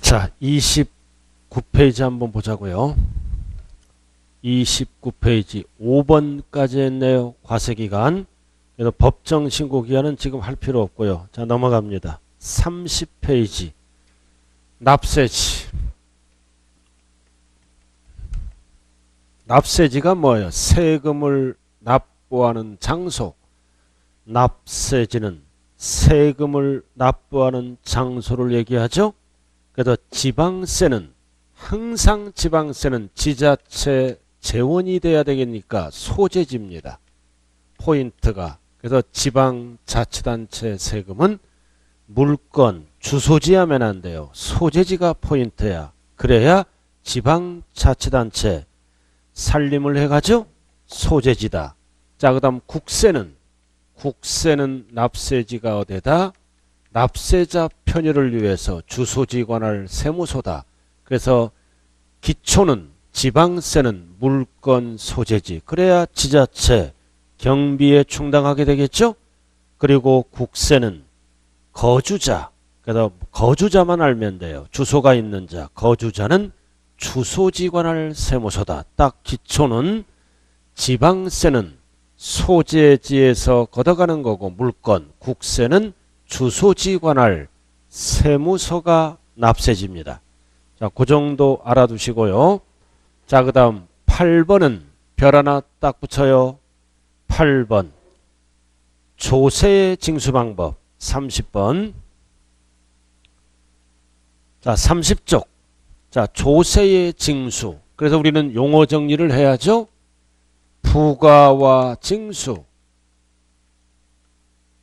자, 29페이지 한번 보자고요. 29페이지 5번까지 했네요. 과세기간. 그래서 법정 신고기간은 지금 할 필요 없고요. 자, 넘어갑니다. 30페이지 납세지. 납세지가 뭐예요? 세금을 납부하는 장소. 납세지는 세금을 납부하는 장소를 얘기하죠. 그래서 지방세는 항상 지방세는 지자체 재원이 돼야 되겠니까 소재지입니다. 포인트가. 그래서 지방자치단체 세금은 물건, 주소지 하면 안 돼요. 소재지가 포인트야. 그래야 지방자치단체 살림을 해가죠. 소재지다. 자, 그 다음 국세는 납세지가 어디다? 납세자 편의를 위해서 주소지 관할 세무소다. 그래서 기초는 지방세는 물건 소재지. 그래야 지자체 경비에 충당하게 되겠죠. 그리고 국세는 거주자. 그래서 거주자만 알면 돼요. 주소가 있는 자. 거주자는 주소지 관할 세무소다. 딱 기초는 지방세는 소재지에서 걷어가는 거고 물건, 국세는 주소지 관할 세무서가 납세지입니다. 자, 그 정도 알아두시고요. 자, 그 다음 8번은 별 하나 딱 붙여요. 8번 조세의 징수 방법 30번. 자, 30쪽. 자, 조세의 징수. 그래서 우리는 용어 정리를 해야죠. 부과와 징수.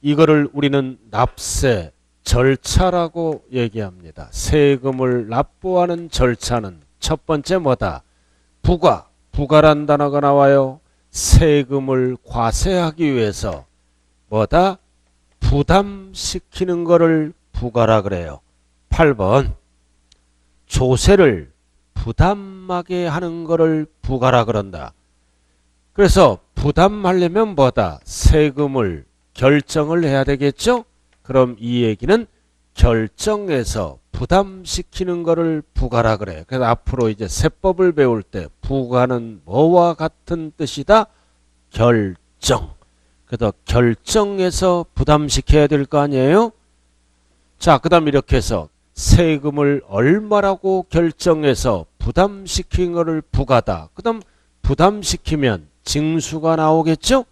이거를 우리는 납세 절차라고 얘기합니다. 세금을 납부하는 절차는 첫 번째 뭐다? 부과. 부과란 단어가 나와요. 세금을 과세하기 위해서 뭐다? 부담시키는 거를 부과라 그래요. 8번 조세를 부담하게 하는 거를 부과라 그런다. 그래서 부담하려면 뭐다? 세금을 결정을 해야 되겠죠? 그럼 이 얘기는 결정해서 부담시키는 거를 부과라 그래. 그래서 앞으로 이제 세법을 배울 때 부과는 뭐와 같은 뜻이다? 결정. 그래서 결정해서 부담시켜야 될 거 아니에요? 자, 그 다음 이렇게 해서 세금을 얼마라고 결정해서 부담시킨 거를 부과다. 그 다음 부담시키면 징수가 나오겠죠?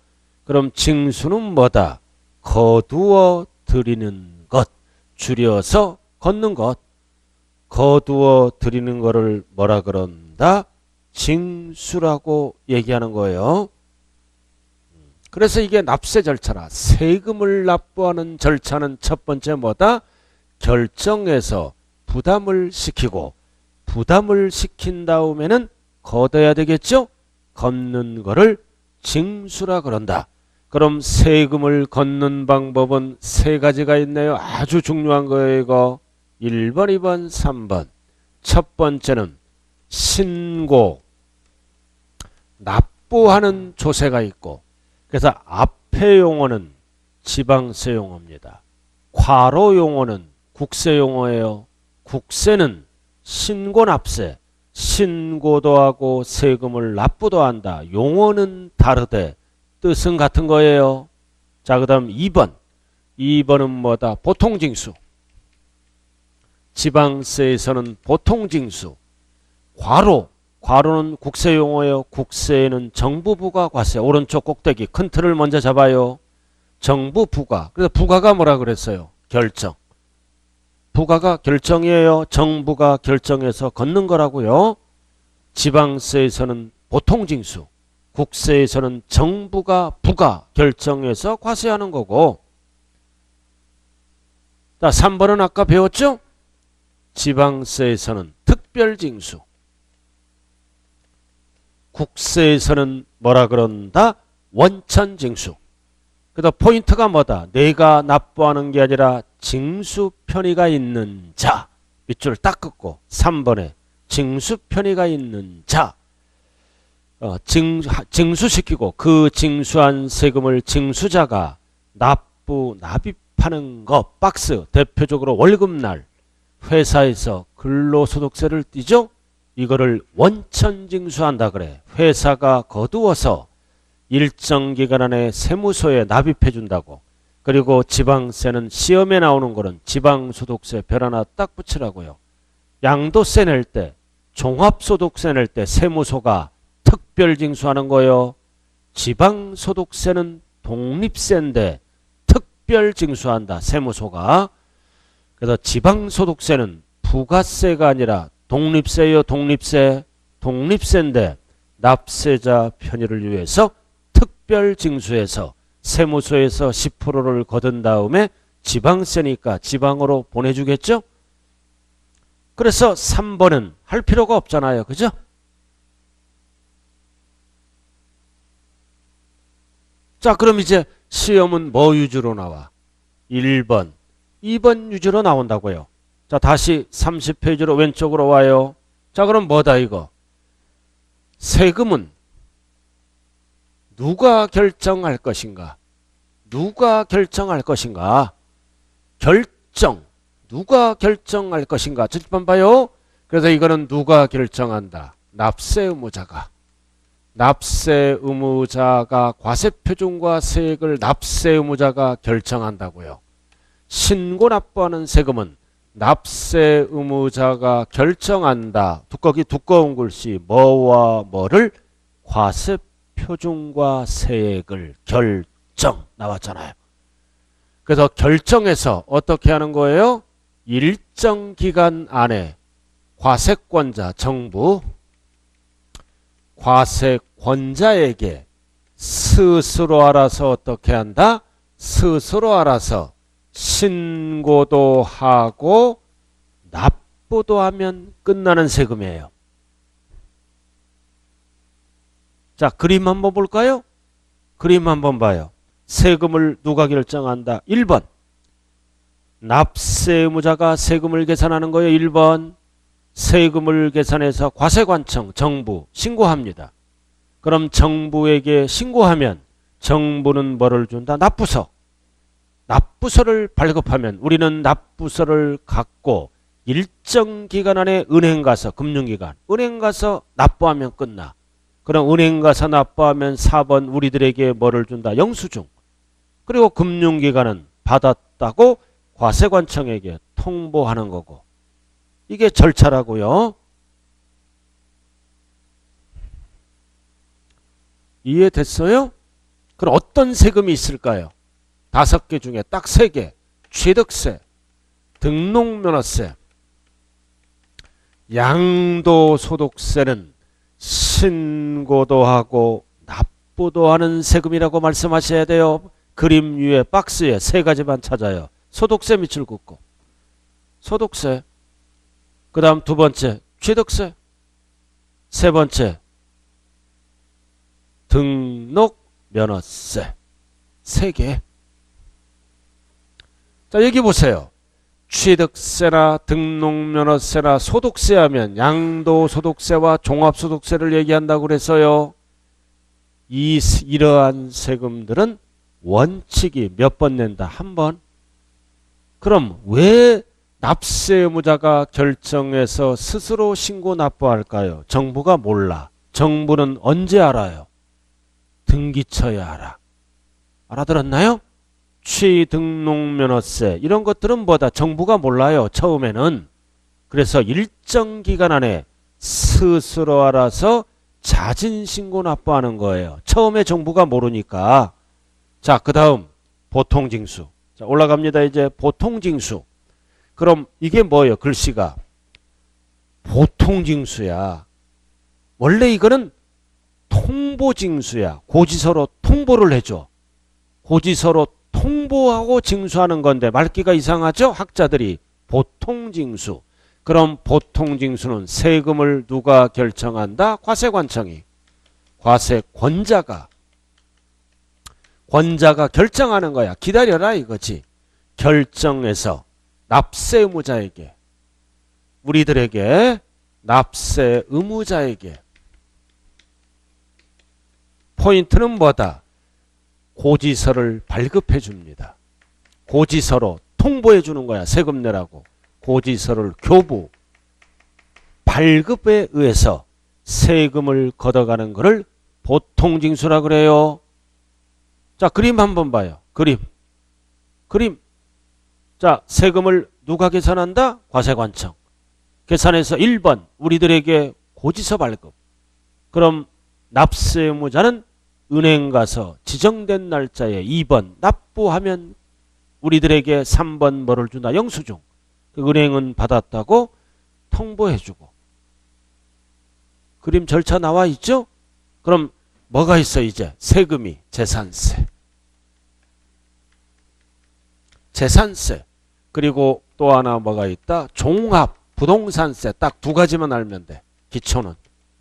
그럼 징수는 뭐다? 거두어 드리는 것. 줄여서 걷는 것. 거두어 드리는 거를 뭐라 그런다? 징수라고 얘기하는 거예요. 그래서 이게 납세 절차라. 세금을 납부하는 절차는 첫 번째 뭐다? 결정해서 부담을 시키고 부담을 시킨 다음에는 걷어야 되겠죠? 걷는 거를 징수라 그런다. 그럼 세금을 걷는 방법은 세 가지가 있네요. 아주 중요한 거예요. 이거 1번, 2번, 3번. 첫 번째는 신고, 납부하는 조세가 있고, 그래서 앞에 용어는 지방세 용어입니다. 괄호 용어는 국세 용어예요. 국세는 신고 납세, 신고도 하고 세금을 납부도 한다. 용어는 다르되 뜻은 같은 거예요. 자, 그 다음 2번. 2번은 뭐다? 보통징수. 지방세에서는 보통징수. 괄호는 국세 용어예요. 국세에는 정부부과 과세. 오른쪽 꼭대기 큰 틀을 먼저 잡아요. 정부 부과. 그래서 부과가 뭐라 그랬어요? 결정. 부과가 결정이에요. 정부가 결정해서 걷는 거라고요. 지방세에서는 보통징수. 국세에서는 정부가 부과 결정해서 과세하는 거고. 자, 3번은 아까 배웠죠? 지방세에서는 특별징수. 국세에서는 뭐라 그런다? 원천징수. 그래서 포인트가 뭐다? 내가 납부하는 게 아니라 징수 편의가 있는 자. 밑줄 딱 긋고 3번에 징수 편의가 있는 자. 징수시키고 그 징수한 세금을 징수자가 납입하는 거. 박스 대표적으로 월급날 회사에서 근로소득세를 떼죠? 이거를 원천징수한다 그래. 회사가 거두어서 일정 기간 안에 세무서에 납입해 준다고. 그리고 지방세는 시험에 나오는 거는 지방소득세 별 하나 딱 붙이라고요. 양도세 낼 때, 종합소득세 낼 때 세무서가 특별징수하는 거요. 지방소득세는 독립세인데 특별징수한다. 세무서가. 그래서 지방소득세는 부가세가 아니라 독립세요. 독립세. 독립세인데 납세자 편의를 위해서 특별징수해서 세무서에서 10%를 거둔 다음에 지방세니까 지방으로 보내주겠죠? 그래서 3번은 할 필요가 없잖아요. 그죠? 자, 그럼 이제 시험은 뭐 위주로 나와? 1번, 2번 위주로 나온다고요. 자, 다시 30페이지로 왼쪽으로 와요. 자, 그럼 뭐다 이거? 세금은 누가 결정할 것인가? 누가 결정할 것인가? 결정. 누가 결정할 것인가? 첫 봐요. 그래서 이거는 누가 결정한다? 납세 의무자가. 납세 의무자가 과세표준과 세액을 납세 의무자가 결정한다고요. 신고 납부하는 세금은 납세 의무자가 결정한다. 두꺼기 두꺼운 글씨 뭐와 뭐를? 과세표준과 세액을 결정 나왔잖아요. 그래서 결정해서 어떻게 하는 거예요? 일정 기간 안에 과세권자 정부 과세권자에게 스스로 알아서 어떻게 한다? 스스로 알아서 신고도 하고 납부도 하면 끝나는 세금이에요. 자, 그림 한번 볼까요? 그림 한번 봐요. 세금을 누가 결정한다? 1번. 납세 의무자가 세금을 계산하는 거예요. 1번. 세금을 계산해서 과세관청 정부 신고합니다. 그럼 정부에게 신고하면 정부는 뭐를 준다? 납부서. 납부서를 발급하면 우리는 납부서를 갖고 일정 기간 안에 은행 가서 금융기관 은행 가서 납부하면 끝나. 그럼 은행 가서 납부하면 4번 우리들에게 뭐를 준다? 영수증. 그리고 금융기관은 받았다고 과세관청에게 통보하는 거고. 이게 절차라고요. 이해됐어요? 그럼 어떤 세금이 있을까요? 5개 중에 딱 3개. 취득세, 등록면허세, 양도소득세는 신고도 하고 납부도 하는 세금이라고 말씀하셔야 돼요. 그림 위에 박스에 3가지만 찾아요. 소득세 밑줄 긋고. 소득세. 그 다음 2번째 취득세. 3번째 등록면허세. 3개. 자, 여기 보세요. 취득세나 등록면허세나 소득세 하면 양도소득세와 종합소득세를 얘기한다고 그래서요. 이러한 세금들은 원칙이 몇 번 낸다? 1번. 그럼 왜 납세 의무자가 결정해서 스스로 신고 납부할까요? 정부가 몰라. 정부는 언제 알아요? 등기처에 알아. 알아들었나요? 취등록면허세 이런 것들은 뭐다? 정부가 몰라요. 처음에는. 그래서 일정 기간 안에 스스로 알아서 자진신고 납부하는 거예요. 처음에 정부가 모르니까. 자, 그 다음 보통징수. 자, 올라갑니다. 이제 보통징수. 그럼 이게 뭐예요? 글씨가 보통징수야. 원래 이거는 통보징수야. 고지서로 통보를 해줘. 고지서로 통보하고 징수하는 건데 말귀가 이상하죠? 학자들이. 보통징수. 그럼 보통징수는 세금을 누가 결정한다? 과세관청이. 과세권자가. 권자가 결정하는 거야. 기다려라 이거지. 결정해서 납세 의무자에게, 우리들에게 납세 의무자에게. 포인트는 뭐다? 고지서를 발급해 줍니다. 고지서로 통보해 주는 거야. 세금 내라고. 고지서를 교부, 발급에 의해서 세금을 걷어가는 것을 보통징수라 그래요. 자, 그림 한번 봐요. 그림. 자, 세금을 누가 계산한다? 과세관청. 계산해서 1번 우리들에게 고지서 발급. 그럼 납세 의무자는 은행 가서 지정된 날짜에 2번 납부하면 우리들에게 3번 뭐를 준다? 영수증. 은행은 받았다고 통보해주고. 그림 절차 나와 있죠? 그럼 뭐가 있어 이제? 세금이 재산세. 재산세. 그리고 또 하나 뭐가 있다? 종합 부동산세. 딱 두 가지만 알면 돼. 기초는.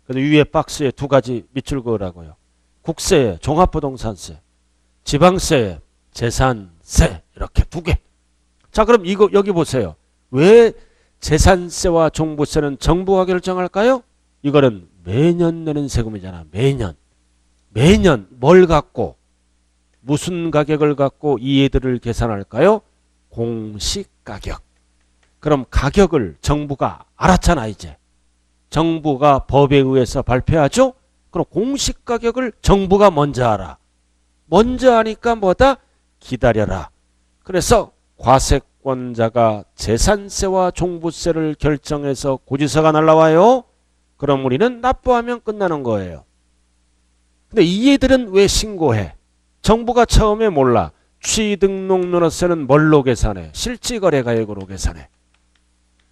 근데 위에 박스에 두 가지 밑줄 그으라고요. 국세에 종합부동산세, 지방세에 재산세. 이렇게 두 개. 자, 그럼 이거 여기 보세요. 왜 재산세와 종부세는 정부가 결정할까요? 이거는 매년 내는 세금이잖아. 매년 뭘 갖고 무슨 가격을 갖고 이해들을 계산할까요? 공시가격. 그럼 가격을 정부가 알았잖아 이제. 정부가 법에 의해서 발표하죠. 그럼 공시가격을 정부가 먼저 알아. 먼저 아니까 뭐다? 기다려라. 그래서 과세권자가 재산세와 종부세를 결정해서 고지서가 날라와요. 그럼 우리는 납부하면 끝나는 거예요. 근데 이해들은 왜 신고해? 정부가 처음에 몰라. 취등록면허세는 뭘로 계산해? 실지거래가액으로 계산해.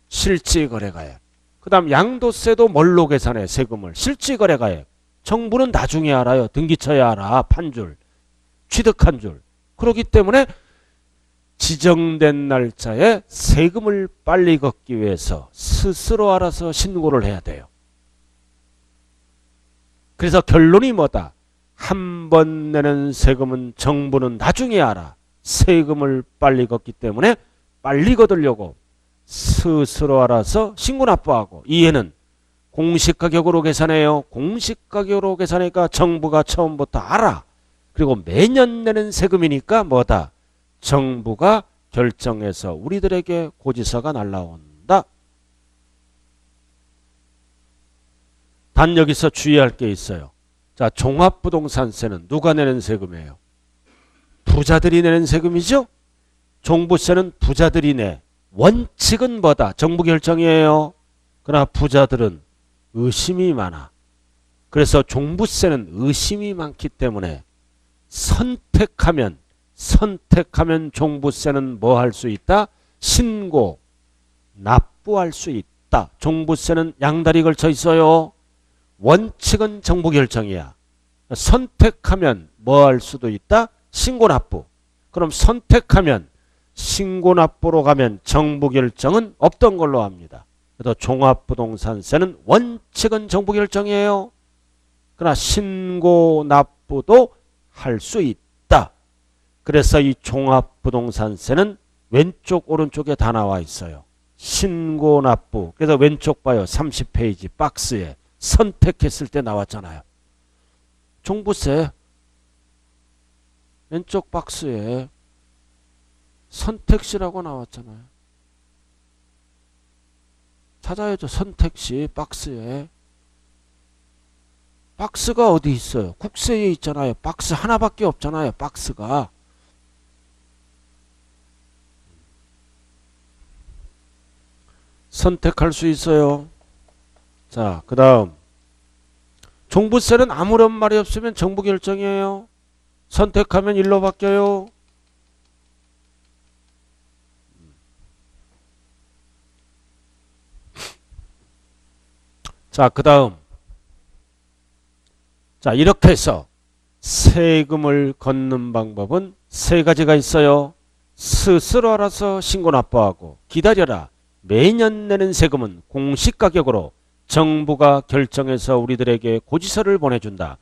실지거래가액. 그 다음 양도세도 뭘로 계산해? 세금을. 실지거래가액. 정부는 나중에 알아요. 등기처에 알아. 판줄. 취득한 줄. 그렇기 때문에 지정된 날짜에 세금을 빨리 걷기 위해서 스스로 알아서 신고를 해야 돼요. 그래서 결론이 뭐다? 한 번 내는 세금은 정부는 나중에 알아. 세금을 빨리 걷기 때문에 빨리 걷으려고 스스로 알아서 신고 납부하고. 이해는 공시가격으로 계산해요. 공시가격으로 계산하니까 정부가 처음부터 알아. 그리고 매년 내는 세금이니까 뭐다? 정부가 결정해서 우리들에게 고지서가 날라온다. 단 여기서 주의할 게 있어요. 자, 종합부동산세는 누가 내는 세금이에요? 부자들이 내는 세금이죠? 종부세는 부자들이 내. 원칙은 뭐다? 정부 결정이에요. 그러나 부자들은 의심이 많아. 그래서 종부세는 의심이 많기 때문에 선택하면 종부세는 뭐 할 수 있다? 신고, 납부할 수 있다. 종부세는 양다리 걸쳐 있어요. 원칙은 정부 결정이야. 선택하면 뭐 할 수도 있다? 신고 납부. 그럼 선택하면 신고 납부로 가면 정부 결정은 없던 걸로 합니다. 그래서 종합부동산세는 원칙은 정부 결정이에요. 그러나 신고 납부도 할 수 있다. 그래서 이 종합부동산세는 왼쪽 오른쪽에 다 나와 있어요. 신고 납부. 그래서 왼쪽 봐요. 30페이지 박스에 선택했을 때 나왔잖아요. 종부세 왼쪽 박스에 선택시라고 나왔잖아요. 찾아야죠. 선택시 박스에. 박스가 어디 있어요? 국세에 있잖아요. 박스 하나밖에 없잖아요. 박스가. 선택할 수 있어요. 자, 그 다음 종부세는 아무런 말이 없으면 정부 결정이에요. 선택하면 일로 바뀌어요. 자, 그 다음 자, 이렇게 해서 세금을 걷는 방법은 세 가지가 있어요. 스스로 알아서 신고 납부하고, 기다려라. 매년 내는 세금은 공시가격으로 정부가 결정해서 우리들에게 고지서를 보내준다.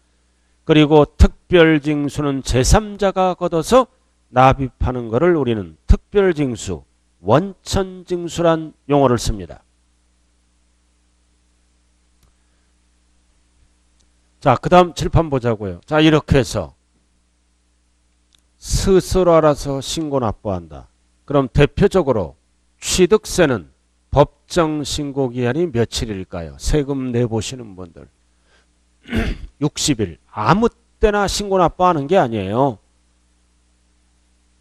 그리고 특별징수는 제3자가 걷어서 납입하는 것을 우리는 특별징수, 원천징수란 용어를 씁니다. 자, 그 다음 칠판 보자고요. 자, 이렇게 해서 스스로 알아서 신고 납부한다. 그럼 대표적으로 취득세는 법정 신고 기한이 며칠일까요? 세금 내보시는 분들. 60일. 아무 때나 신고 납부하는 게 아니에요.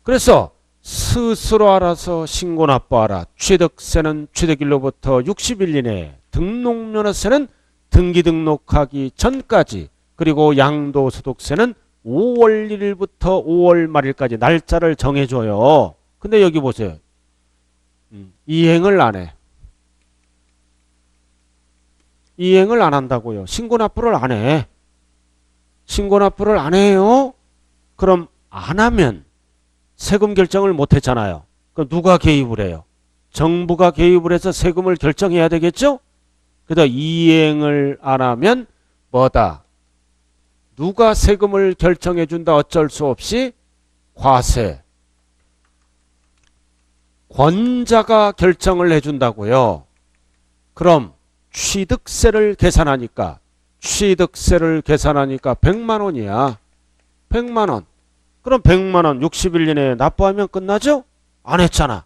그래서 스스로 알아서 신고 납부하라. 취득세는 취득일로부터 60일 이내에, 등록면허세는 등기 등록하기 전까지, 그리고 양도소득세는 5월 1일부터 5월 말일까지 날짜를 정해줘요. 근데 여기 보세요. 이행을 안 해. 이행을 안 한다고요. 신고납부를 안 해. 신고납부를 안 해요? 그럼 안 하면 세금 결정을 못 했잖아요. 그럼 누가 개입을 해요? 정부가 개입을 해서 세금을 결정해야 되겠죠? 그래서 이행을 안 하면 뭐다? 누가 세금을 결정해 준다? 어쩔 수 없이 과세. 권자가 결정을 해준다고요. 그럼 취득세를 계산하니까 100만 원이야. 100만 원. 그럼 100만 원 60일 이내에 납부하면 끝나죠? 안 했잖아.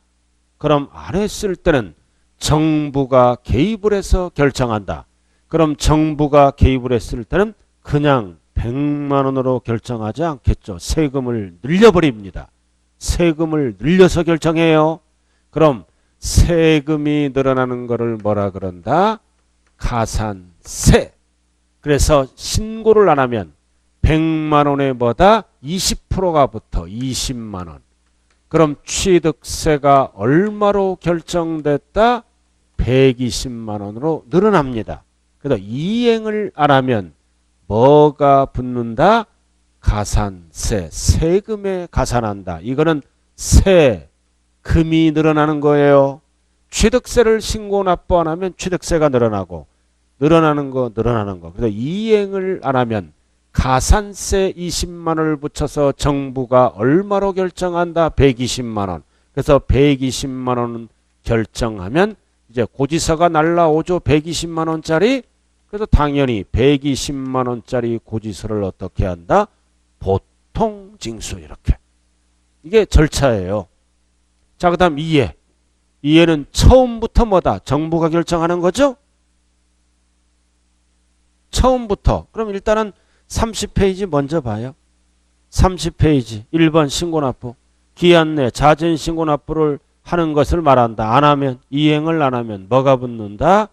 그럼 안 했을 때는 정부가 개입을 해서 결정한다. 그럼 정부가 개입을 했을 때는 그냥 100만 원으로 결정하지 않겠죠. 세금을 늘려버립니다. 세금을 늘려서 결정해요. 그럼 세금이 늘어나는 것을 뭐라 그런다? 가산세. 그래서 신고를 안 하면 100만 원에 뭐다? 20%가 붙어 20만 원. 그럼 취득세가 얼마로 결정됐다? 120만 원으로 늘어납니다. 그래서 이행을 안 하면 뭐가 붙는다? 가산세. 세금에 가산한다. 이거는 세금이 늘어나는 거예요. 취득세를 신고 납부 안 하면 취득세가 늘어나고, 늘어나는 거. 그래서 이행을 안 하면 가산세 20만 원을 붙여서 정부가 얼마로 결정한다? 120만 원. 그래서 120만 원 결정하면 이제 고지서가 날라오죠. 120만 원짜리. 그래서 당연히 120만 원짜리 고지서를 어떻게 한다? 보통 징수. 이렇게. 이게 절차예요. 자, 그 다음 이해. 이해는 처음부터 뭐다? 정부가 결정하는 거죠? 처음부터. 그럼 일단은 30페이지 먼저 봐요. 30페이지 1번 신고납부. 기한 내 자진 신고납부를 하는 것을 말한다. 안 하면, 이행을 안 하면 뭐가 붙는다?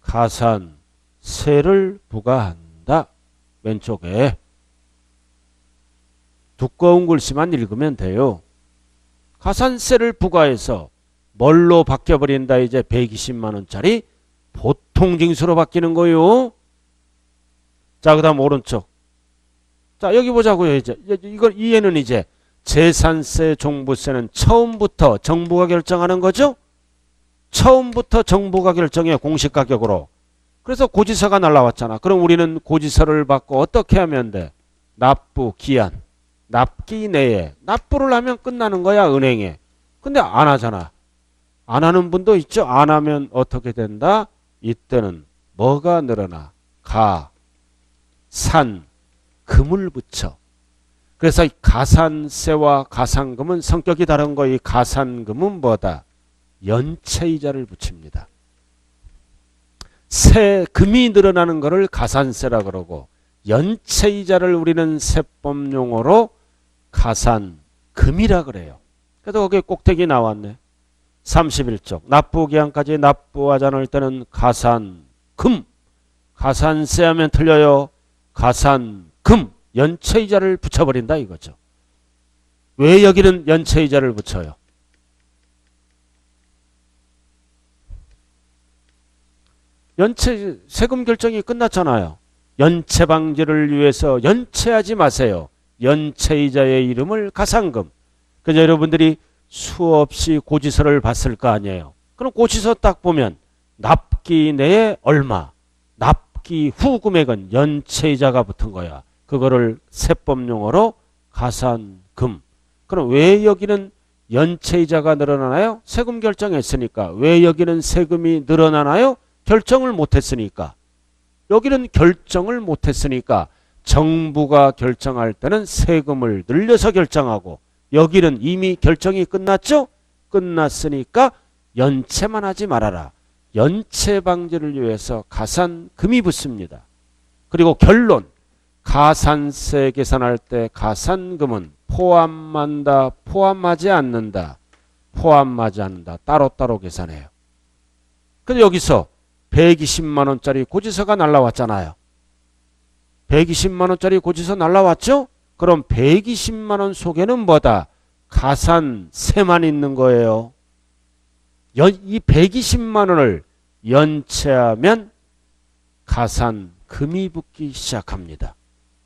가산세를 부과한다. 왼쪽에. 두꺼운 글씨만 읽으면 돼요. 가산세를 부과해서 뭘로 바뀌어버린다? 이제 120만 원짜리 보통징수로 바뀌는 거요. 자, 그 다음 오른쪽. 자, 여기 보자고요. 이제 이걸 이해는 이제 재산세, 종부세는 처음부터 정부가 결정하는 거죠. 처음부터 정부가 결정해, 공시가격으로. 그래서 고지서가 날라왔잖아. 그럼 우리는 고지서를 받고 어떻게 하면 돼? 납부 기한, 납기 내에 납부를 하면 끝나는 거야, 은행에. 근데 안 하잖아. 안 하는 분도 있죠. 안 하면 어떻게 된다? 이때는 뭐가 늘어나? 가산금을 붙여. 그래서 이 가산세와 가산금은 성격이 다른 거. 이 가산금은 뭐다? 연체이자를 붙입니다. 세금이 늘어나는 것을 가산세라 그러고, 연체이자를 우리는 세법 용어로 가산금이라 그래요. 그래서 거기에 꼭대기 나왔네. 31쪽. 납부기한까지 납부하지 않을 때는 가산금. 가산세 하면 틀려요. 가산금. 연체이자를 붙여버린다 이거죠. 왜 여기는 연체이자를 붙여요? 세금 결정이 끝났잖아요. 연체 방지를 위해서 연체하지 마세요. 연체이자의 이름을 가산금. 그래서 여러분들이 수없이 고지서를 봤을 거 아니에요. 그럼 고지서 딱 보면 납기 내에 얼마, 납기 후 금액은 연체이자가 붙은 거야. 그거를 세법 용어로 가산금. 그럼 왜 여기는 연체이자가 늘어나나요? 세금 결정했으니까. 왜 여기는 세금이 늘어나나요? 결정을 못했으니까. 여기는 결정을 못했으니까 정부가 결정할 때는 세금을 늘려서 결정하고, 여기는 이미 결정이 끝났죠? 끝났으니까 연체만 하지 말아라. 연체 방지를 위해서 가산금이 붙습니다. 그리고 결론. 가산세 계산할 때 가산금은 포함한다, 포함하지 않는다. 포함하지 않는다. 따로따로 계산해요. 근데 여기서 120만 원짜리 고지서가 날라왔잖아요. 120만 원짜리 고지서 날라왔죠? 그럼 120만 원 속에는 뭐다? 가산세만 있는 거예요. 이 120만 원을 연체하면 가산금이 붙기 시작합니다.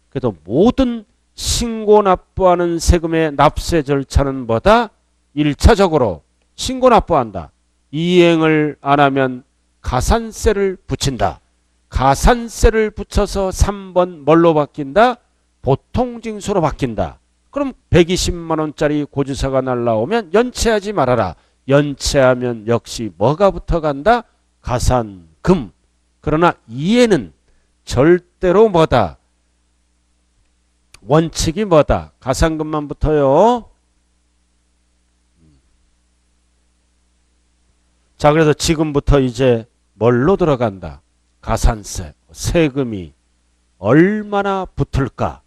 그래도 모든 신고 납부하는 세금의 납세 절차는 뭐다? 1차적으로 신고 납부한다. 이행을 안 하면 가산세를 붙인다. 가산세를 붙여서 3번 뭘로 바뀐다? 보통징수로 바뀐다. 그럼 120만 원짜리 고지서가 날라오면 연체하지 말아라. 연체하면 역시 뭐가 붙어간다? 가산금. 그러나 이에는 절대로 뭐다? 원칙이 뭐다? 가산금만 붙어요. 자, 그래서 지금부터 이제 뭘로 들어간다? 가산세, 세금이 얼마나 붙을까?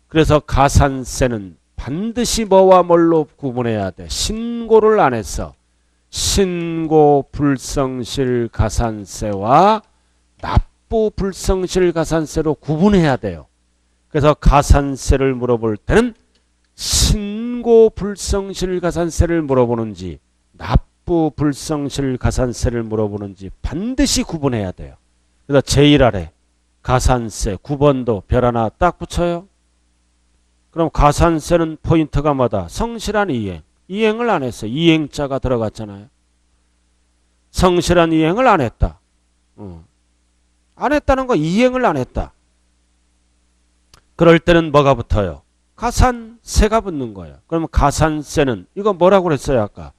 그래서 가산세는 반드시 뭐와 뭘로 구분해야 돼? 신고를 안 해서 신고 불성실 가산세와 납부 불성실 가산세로 구분해야 돼요. 그래서 가산세를 물어볼 때는 신고 불성실 가산세를 물어보는지 납부 불성실 가산세를 물어보는지 반드시 구분해야 돼요. 그래서 제일 아래 가산세 9번도 별 하나 딱 붙여요. 그럼 가산세는 포인트가 뭐다? 성실한 이행. 이행을 안 했어. 이행자가 들어갔잖아요. 성실한 이행을 안 했다. 안 했다는 거 이행을 안 했다. 그럴 때는 뭐가 붙어요? 가산세가 붙는 거예요. 그러면 가산세는 이거 뭐라고 그랬어요 아까?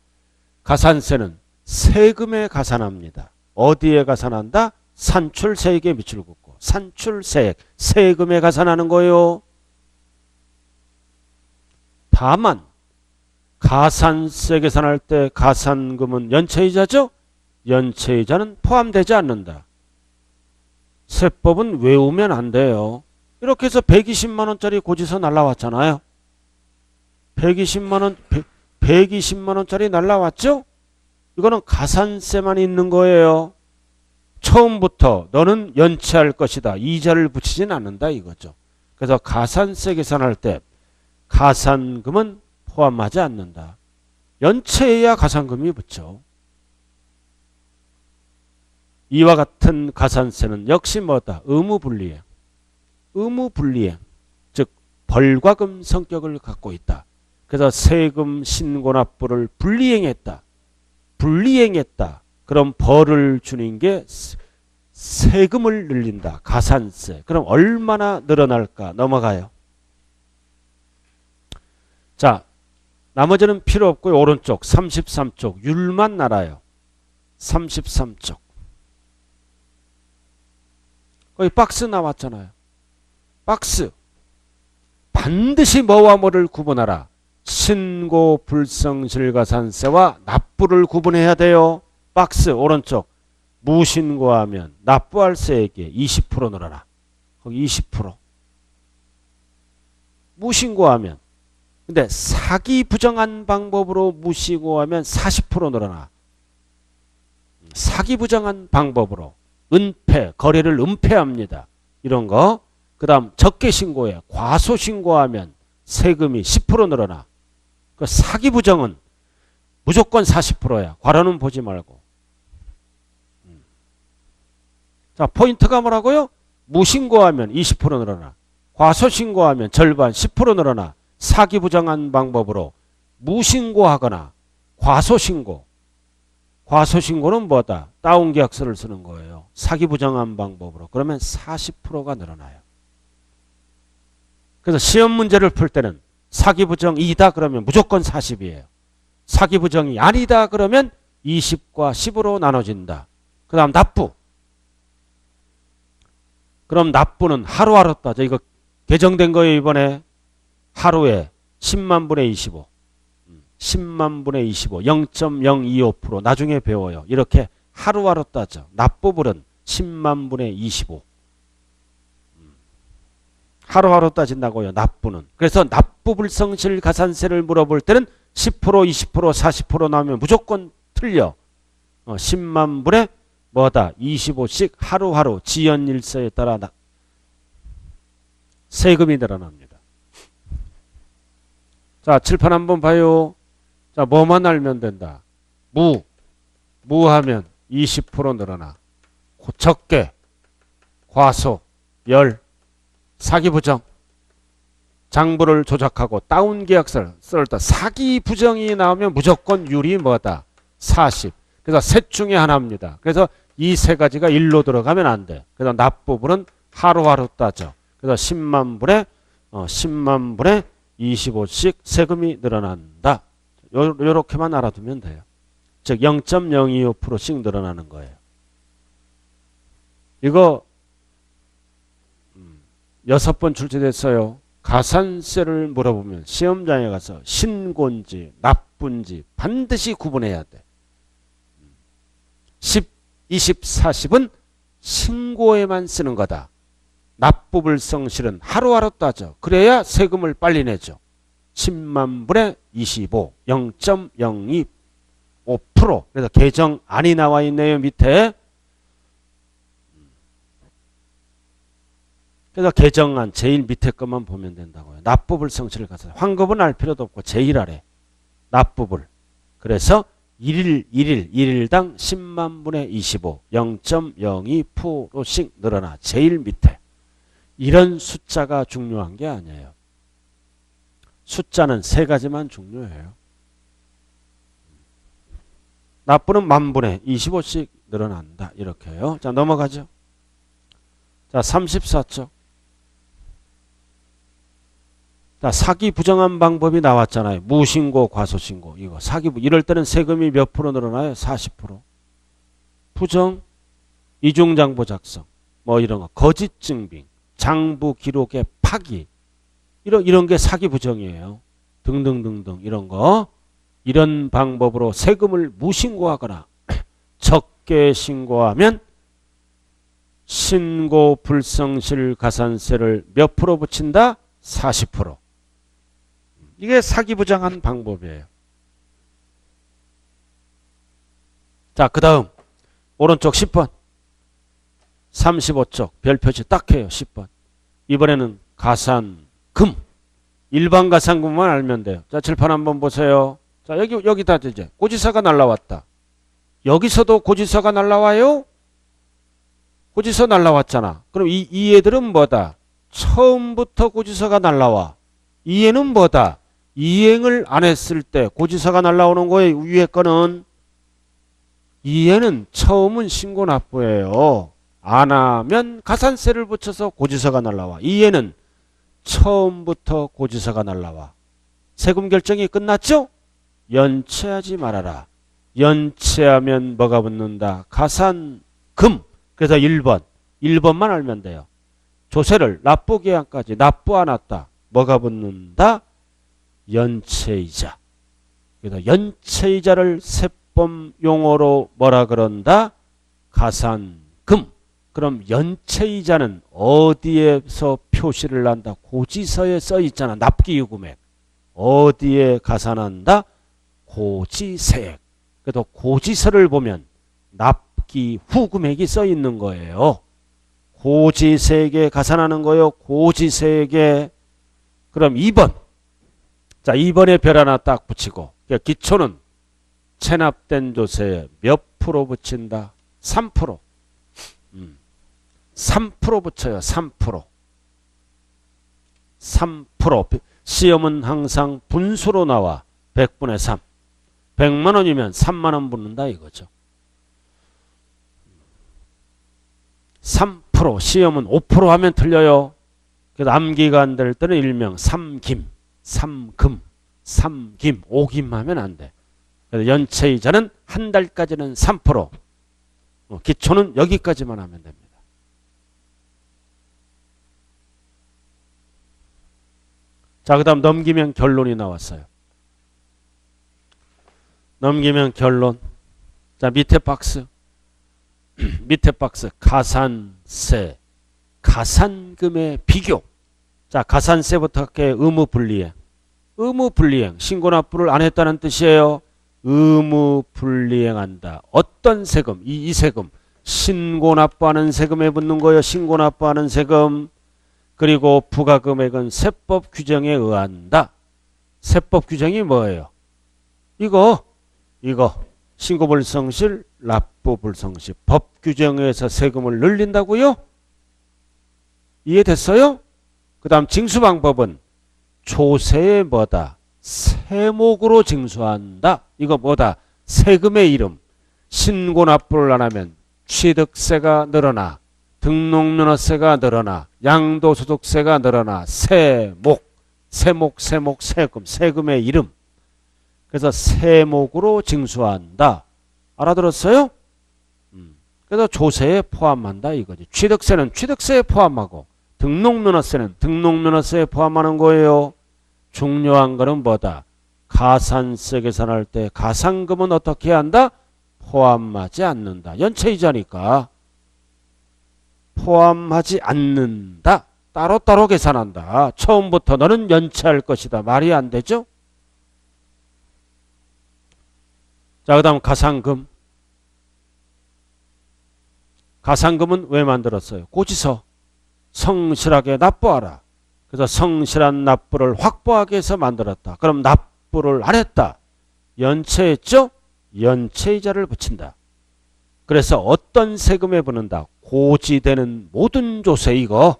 가산세는 세금에 가산합니다. 어디에 가산한다? 산출세액에 밑줄 긋고 산출세액, 세금에 가산하는 거예요. 다만 가산세 계산할 때 가산금은 연체이자죠? 연체이자는 포함되지 않는다. 세법은 외우면 안 돼요. 이렇게 해서 120만 원짜리 고지서 날라왔잖아요. 120만 원짜리 날라왔죠? 이거는 가산세만 있는 거예요. 처음부터 너는 연체할 것이다. 이자를 붙이진 않는다 이거죠. 그래서 가산세 계산할 때 가산금은 포함하지 않는다. 연체해야 가산금이 붙죠. 이와 같은 가산세는 역시 뭐다? 의무분리행. 의무분리행, 즉 벌과금 성격을 갖고 있다. 그래서 세금 신고 납부를 분리행했다. 분리행했다. 그럼 벌을 주는 게 세금을 늘린다. 가산세. 그럼 얼마나 늘어날까? 넘어가요. 자, 나머지는 필요 없고요. 오른쪽 33쪽 율만 날아요. 33쪽. 거기 박스 나왔잖아요. 박스. 반드시 뭐와 뭐를 구분하라. 신고 불성실가산세와 납부를 구분해야 돼요. 박스 오른쪽. 무신고하면 납부할 세액에 20% 늘어나. 거기 20%. 무신고하면. 근데 사기 부정한 방법으로 무신고하면 40% 늘어나. 사기 부정한 방법으로. 은폐, 거래를 은폐합니다. 이런 거. 그 다음 적게 신고해. 과소 신고하면 세금이 10% 늘어나. 그 사기 부정은 무조건 40%야. 과로는 보지 말고. 자, 포인트가 뭐라고요? 무신고하면 20% 늘어나. 과소 신고하면 절반 10% 늘어나. 사기 부정한 방법으로 무신고하거나 과소 신고. 과소 신고는 뭐다? 다운 계약서를 쓰는 거예요. 사기 부정한 방법으로. 그러면 40%가 늘어나요. 그래서 시험 문제를 풀 때는 사기 부정이다 그러면 무조건 40이에요. 사기 부정이 아니다 그러면 20과 10으로 나눠진다. 그 다음 납부. 그럼 납부는 하루하루 따져. 이거 개정된 거예요 이번에. 하루에 10만 분의 25. 10만 분의 25, 0.025%. 나중에 배워요. 이렇게 하루하루 따져. 납부불은 10만 분의 25. 하루하루 따진다고요. 납부는. 그래서 납부불성실 가산세를 물어볼 때는 10%, 20%, 40% 나오면 무조건 틀려. 10만 분의 뭐다? 25씩 하루하루 지연일서에 따라 세금이 늘어납니다. 자, 칠판 한번 봐요. 자, 뭐만 알면 된다. 무하면 20% 늘어나. 적게, 과소, 열, 사기부정, 장부를 조작하고 다운계약서를 쓸다. 사기부정이 나오면 무조건 율이 뭐다? 40. 그래서 셋 중에 하나입니다. 그래서 이 세 가지가 일로 들어가면 안 돼. 그래서 납부분은 하루하루 따져. 그래서 10만 분에 25씩 세금이 늘어난다. 요렇게만 알아두면 돼요. 즉 0.025%씩 늘어나는 거예요. 이거 6번 출제됐어요. 가산세를 물어보면 시험장에 가서 신고인지 납부인지 반드시 구분해야 돼. 10, 20, 40은 신고에만 쓰는 거다. 납부불성실은 하루하루 따져. 그래야 세금을 빨리 내죠. 10만 분의 25, 0.025%. 그래서 개정안이 나와 있네요. 밑에. 그래서 개정안 제일 밑에 것만 보면 된다고요. 납부불성실을 가서 환급은 알 필요도 없고 제일 아래 납부불. 그래서 1일당 10만 분의 25, 0.02%씩 늘어나. 제일 밑에. 이런 숫자가 중요한 게 아니에요. 숫자는 세 가지만 중요해요. 납부는 만 분의 25씩 늘어난다. 이렇게요. 자, 넘어가죠. 자, 34쪽. 자, 사기 부정한 방법이 나왔잖아요. 무신고, 과소신고. 이거 이럴 때는 세금이 몇 프로 늘어나요? 40%. 부정, 이중장부 작성, 뭐 이런 거, 거짓 증빙, 장부 기록의 파기, 이런 게 사기 부정이에요. 등등등등 이런 거. 이런 방법으로 세금을 무신고하거나 적게 신고하면 신고 불성실 가산세를 몇 프로 붙인다? 40%. 이게 사기부정한 방법이에요. 자, 그 다음 오른쪽 10번 35쪽 별표시 딱 해요. 10번. 이번에는 가산금. 일반 가산금만 알면 돼요. 자, 칠판 한번 보세요. 자, 여기다 이제 고지서가 날라왔다. 여기서도 고지서가 날라와요? 고지서 날라왔잖아. 그럼 이 애들은 뭐다? 처음부터 고지서가 날라와. 이 애는 뭐다? 이행을 안 했을 때 고지서가 날라오는 거예요. 위에 거는. 이 애는 처음은 신고 납부예요. 안 하면 가산세를 붙여서 고지서가 날라와. 이 애는 처음부터 고지서가 날라와. 세금 결정이 끝났죠? 연체하지 말아라. 연체하면 뭐가 붙는다? 가산금. 그래서 1번만 알면 돼요. 조세를 납부기한까지 납부 안 왔다. 뭐가 붙는다? 연체이자. 그래서 연체이자를 세법 용어로 뭐라 그런다? 가산금. 그럼 연체이자는 어디에서 표시를 한다? 고지서에 써 있잖아. 납기유금액. 어디에 가산한다? 고지세액. 그래도 고지서를 보면 납기 후금액이 써 있는 거예요. 고지세액에 가산하는 거요. 고지세액에. 그럼 2번. 자, 2번에 별 하나 딱 붙이고. 기초는 체납된 조세에 몇 프로 붙인다? 3%. 3% 붙여요. 3%. 3%. 시험은 항상 분수로 나와. 100분의 3. 100만 원이면 3만 원 붙는다 이거죠. 3%. 시험은 5% 하면 틀려요. 그래서 암기가 안 될 때는 일명 3김, 3금, 3김, 5김 하면 안 돼. 그래서 연체이자는 한 달까지는 3%. 기초는 여기까지만 하면 됩니다. 자, 그 다음 넘기면 결론이 나왔어요. 넘기면 결론. 자, 밑에 박스. 밑에 박스. 가산세, 가산금의 비교. 자, 가산세부터 할게요. 의무불이행. 의무불이행. 신고납부를 안 했다는 뜻이에요. 의무불이행한다. 어떤 세금? 이 세금. 신고납부하는 세금에 붙는 거예요. 신고납부하는 세금. 그리고 부과금액은 세법 규정에 의한다. 세법 규정이 뭐예요? 이거 신고불성실, 납부불성실. 법 규정에 의해서 세금을 늘린다고요? 이해됐어요? 그 다음 징수방법은 조세의 뭐다? 세목으로 징수한다. 이거 뭐다? 세금의 이름. 신고납부를 안 하면 취득세가 늘어나, 등록면허세가 늘어나, 양도소득세가 늘어나, 세목, 세금, 세금의 이름. 그래서 세목으로 징수한다. 알아들었어요? 그래서 조세에 포함한다 이거지. 취득세는 취득세에 포함하고 등록면허세는 등록면허세에 포함하는 거예요. 중요한 거는 뭐다? 가산세 계산할 때 가산금은 어떻게 한다? 포함하지 않는다. 연체이자니까 포함하지 않는다. 따로따로 계산한다. 처음부터 너는 연체할 것이다. 말이 안 되죠? 자, 그 다음 가산금. 가산금은 왜 만들었어요? 고지서. 성실하게 납부하라. 그래서 성실한 납부를 확보하기 위해서 만들었다. 그럼 납부를 안 했다. 연체했죠? 연체이자를 붙인다. 그래서 어떤 세금에 붙는다? 고지되는 모든 조세. 이거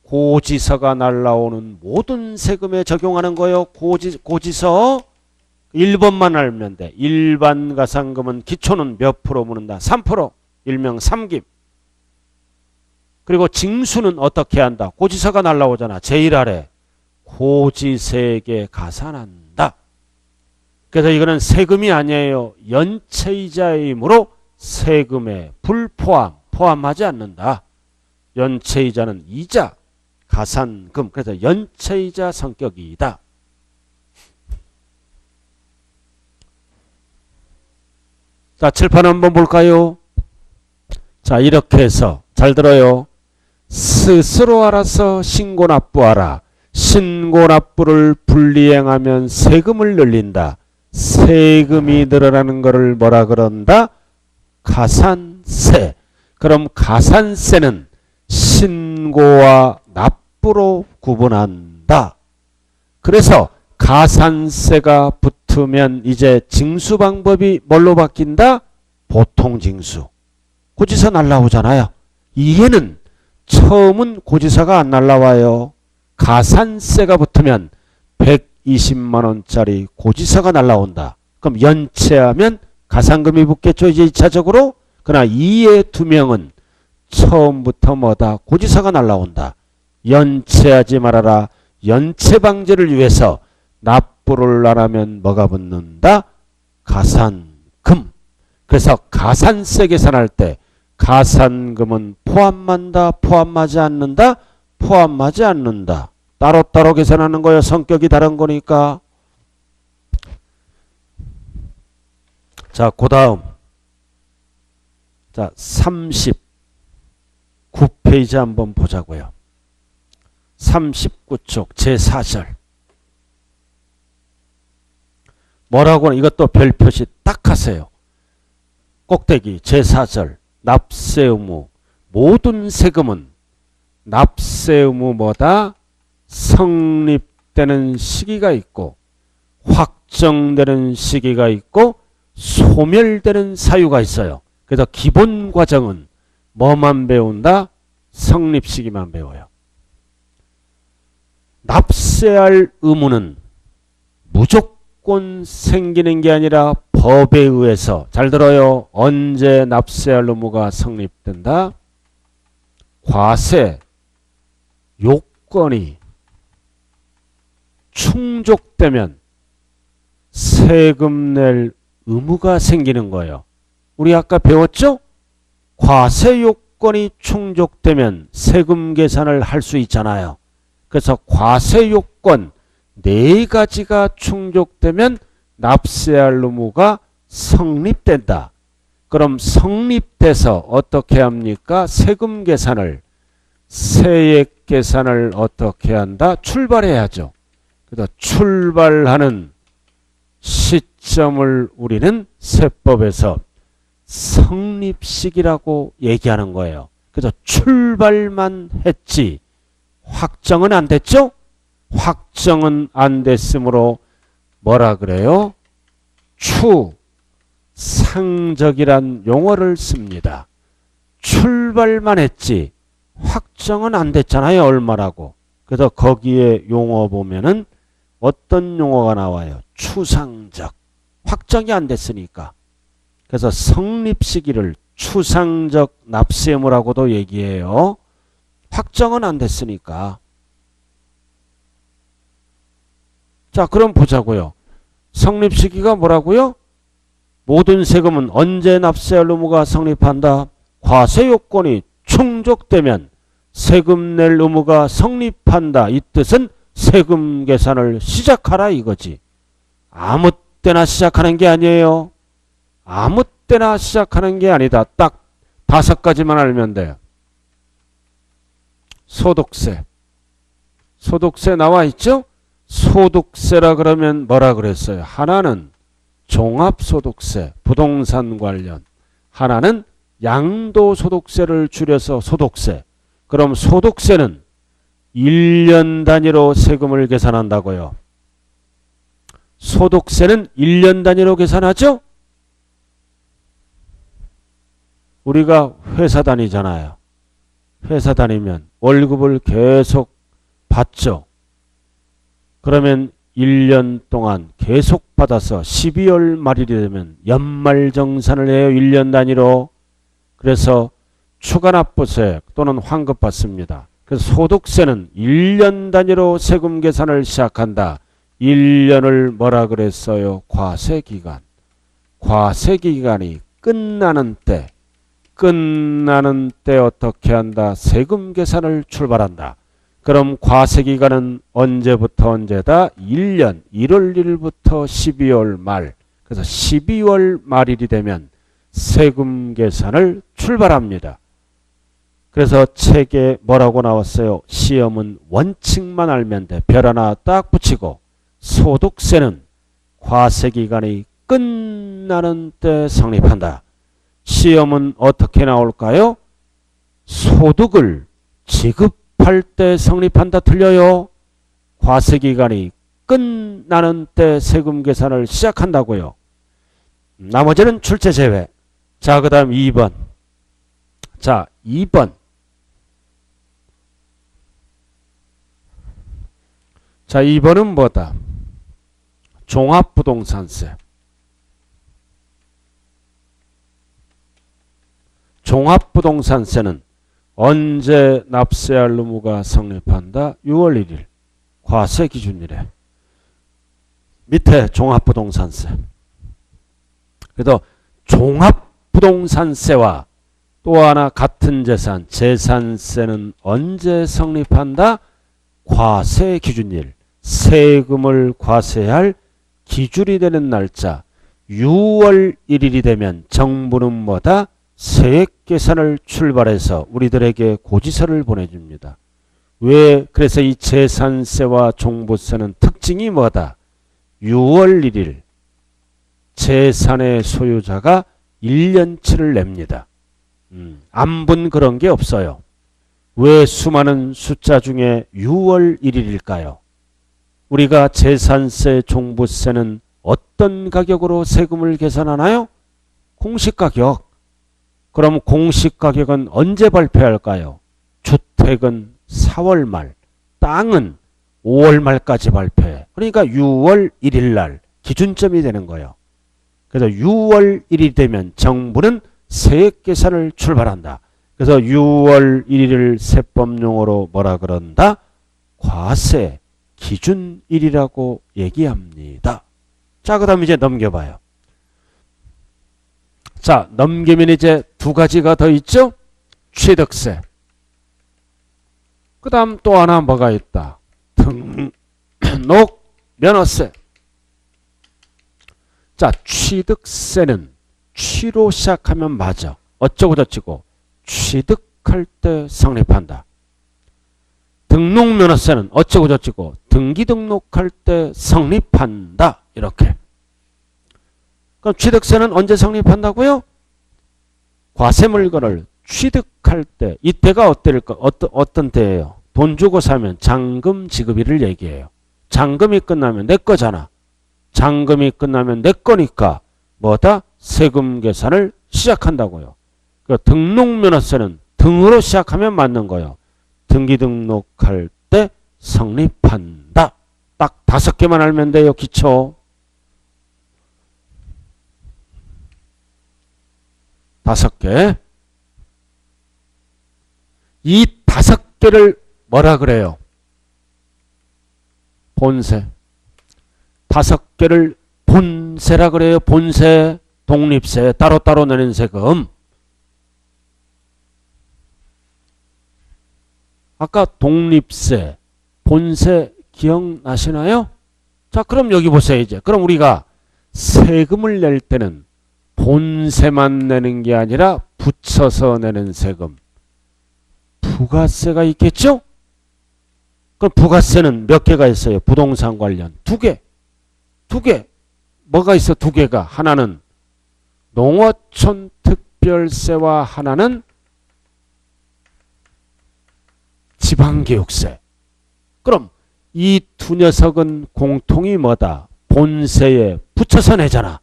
고지서가 날라오는 모든 세금에 적용하는 거예요. 고지서 1번만 알면 돼. 일반 가산금은 기초는 몇 프로 묻는다? 3%. 일명 3깁. 그리고 징수는 어떻게 한다? 고지서가 날라오잖아. 제일 아래. 고지세액에 가산한다. 그래서 이거는 세금이 아니에요. 연체이자이므로 세금에 포함하지 않는다. 연체이자는 이자, 가산금. 그래서 연체이자 성격이다. 자, 칠판 한번 볼까요? 자, 이렇게 해서 잘 들어요. 스스로 알아서 신고납부하라. 신고납부를 불이행하면 세금을 늘린다. 세금이 늘어나는 것을 뭐라 그런다? 가산세. 그럼 가산세는 신고와 납부로 구분한다. 그래서 가산세가 붙으면 이제 징수 방법이 뭘로 바뀐다? 보통징수. 고지서 날라오잖아요. 이해는 처음은 고지서가 안 날라와요. 가산세가 붙으면 120만원짜리 고지서가 날라온다. 그럼 연체하면 가산금이 붙겠죠. 이제 2차적으로. 그러나 이해 두 명은 처음부터 뭐다? 고지서가 날라온다. 연체하지 말아라. 연체 방지를 위해서 납부를 안 하면 뭐가 붙는다? 가산금. 그래서 가산세 계산할 때 가산금은 포함한다? 포함하지 않는다? 포함하지 않는다. 따로따로 계산하는 거예요. 성격이 다른 거니까. 자, 그 다음. 자, 39페이지 한번 보자고요. 39쪽 제4절. 뭐라고 하는 이것도 별표시 딱 하세요. 꼭대기 제4절. 납세 의무. 모든 세금은 납세 의무 뭐다? 성립되는 시기가 있고 확정되는 시기가 있고 소멸되는 사유가 있어요. 그래서 기본 과정은 뭐만 배운다? 성립 시기만 배워요. 납세할 의무는 무조건 생기는 게 아니라 법에 의해서, 잘 들어요. 언제 납세할 의무가 성립된다? 과세 요건이 충족되면 세금 낼 의무가 생기는 거예요. 우리 아까 배웠죠? 과세 요건이 충족되면 세금 계산을 할 수 있잖아요. 그래서 과세 요건 4가지가 충족되면 납세할 의무가 성립된다. 그럼 성립돼서 어떻게 합니까? 세금 계산을, 세액 계산을 어떻게 한다? 출발해야죠. 그래서 출발하는 시점을 우리는 세법에서 성립식이라고 얘기하는 거예요. 그래서 출발만 했지 확정은 안 됐죠? 확정은 안 됐으므로 뭐라 그래요? 추상적이란 용어를 씁니다. 출발만 했지 확정은 안 됐잖아요. 얼마라고. 그래서 거기에 용어 보면은 어떤 용어가 나와요? 추상적. 확정이 안 됐으니까. 그래서 성립 시기를 추상적 납세 의무라고도 얘기해요. 확정은 안 됐으니까. 자, 그럼 보자고요. 성립 시기가 뭐라고요? 모든 세금은 언제 납세할 의무가 성립한다? 과세 요건이 충족되면 세금 낼 의무가 성립한다. 이 뜻은 세금 계산을 시작하라 이거지. 아무 때나 시작하는 게 아니에요. 아무 때나 시작하는 게 아니다. 딱 5가지만 알면 돼요. 소득세. 소득세 나와 있죠? 소득세라 그러면 뭐라 그랬어요? 하나는 종합소득세, 부동산 관련. 하나는 양도소득세를 줄여서 소득세. 그럼 소득세는 1년 단위로 세금을 계산한다고요. 소득세는 1년 단위로 계산하죠? 우리가 회사 다니잖아요. 회사 다니면 월급을 계속 받죠. 그러면 1년 동안 계속 받아서 12월 말일이 되면 연말정산을 해요. 1년 단위로. 그래서 추가납부세 또는 환급 받습니다. 그래서 소득세는 1년 단위로 세금 계산을 시작한다. 1년을 뭐라 그랬어요? 과세기간. 과세기간이 끝나는 때 어떻게 한다? 세금 계산을 출발한다. 그럼 과세기간은 언제부터 언제다? 1년 1월 1일부터 12월 말. 그래서 12월 말일이 되면 세금 계산을 출발합니다. 그래서 책에 뭐라고 나왔어요? 시험은 원칙만 알면 돼. 별 하나 딱 붙이고 소득세는 과세기간이 끝나는 때 성립한다. 시험은 어떻게 나올까요? 소득을 지급할 때 성립한다. 틀려요. 과세기간이 끝나는 때 세금 계산을 시작한다고요. 나머지는 출제 제외. 자, 그 다음 2번. 자, 2번. 자, 2번은 뭐다? 종합부동산세. 종합부동산세는 언제 납세할 의무가 성립한다? 6월 1일. 과세 기준일에. 밑에 종합부동산세. 그래서 종합부동산세와 또 하나 같은 재산, 재산세는 언제 성립한다? 과세 기준일. 세금을 과세할 기준이 되는 날짜 6월 1일이 되면 정부는 뭐다? 세액 계산을 출발해서 우리들에게 고지서를 보내줍니다. 왜? 그래서 이 재산세와 종부세는 특징이 뭐다? 6월 1일 재산의 소유자가 1년치를 냅니다. 안분 그런 게 없어요. 왜 수많은 숫자 중에 6월 1일일까요? 우리가 재산세, 종부세는 어떤 가격으로 세금을 계산하나요? 공시가격. 그럼 공시가격은 언제 발표할까요? 주택은 4월 말, 땅은 5월 말까지 발표해. 그러니까 6월 1일 날 기준점이 되는 거예요. 그래서 6월 1일이 되면 정부는 세액 계산을 출발한다. 그래서 6월 1일을 세법용어로 뭐라 그런다? 과세 기준일이라고 얘기합니다. 자, 그 다음 이제 넘겨봐요. 자, 넘기면 이제 2가지가 더 있죠? 취득세. 그 다음 또 하나 뭐가 있다? 등록 면허세. 자, 취득세는 취로 시작하면 맞아. 어쩌고 저쩌고 취득할 때 성립한다. 등록면허세는 어쩌고 저쩌고 등기 등록할 때 성립한다. 이렇게. 그럼 취득세는 언제 성립한다고요? 과세 물건을 취득할 때, 이때가 어떤 때예요? 돈 주고 사면 잔금 지급일을 얘기해요. 잔금이 끝나면 내 거잖아. 잔금이 끝나면 내 거니까 뭐다? 세금 계산을 시작한다고요. 그 등록면허세는 등으로 시작하면 맞는 거예요. 등기 등록할 때 성립한다. 딱 5개만 알면 돼요. 기초. 5개. 이 5개를 뭐라 그래요? 본세. 5개를 본세라 그래요. 본세, 독립세, 따로따로 내는 세금. 아까 독립세, 본세 기억나시나요? 자, 그럼 여기 보세요. 이제 그럼 우리가 세금을 낼 때는 본세만 내는 게 아니라 붙여서 내는 세금, 부가세가 있겠죠? 그럼 부가세는 몇 개가 있어요? 부동산 관련 2개. 2개. 뭐가 있어? 2개가. 하나는 농어촌 특별세와 하나는 지방교육세. 그럼 이 2녀석은 공통이 뭐다? 본세에 붙여서 내잖아.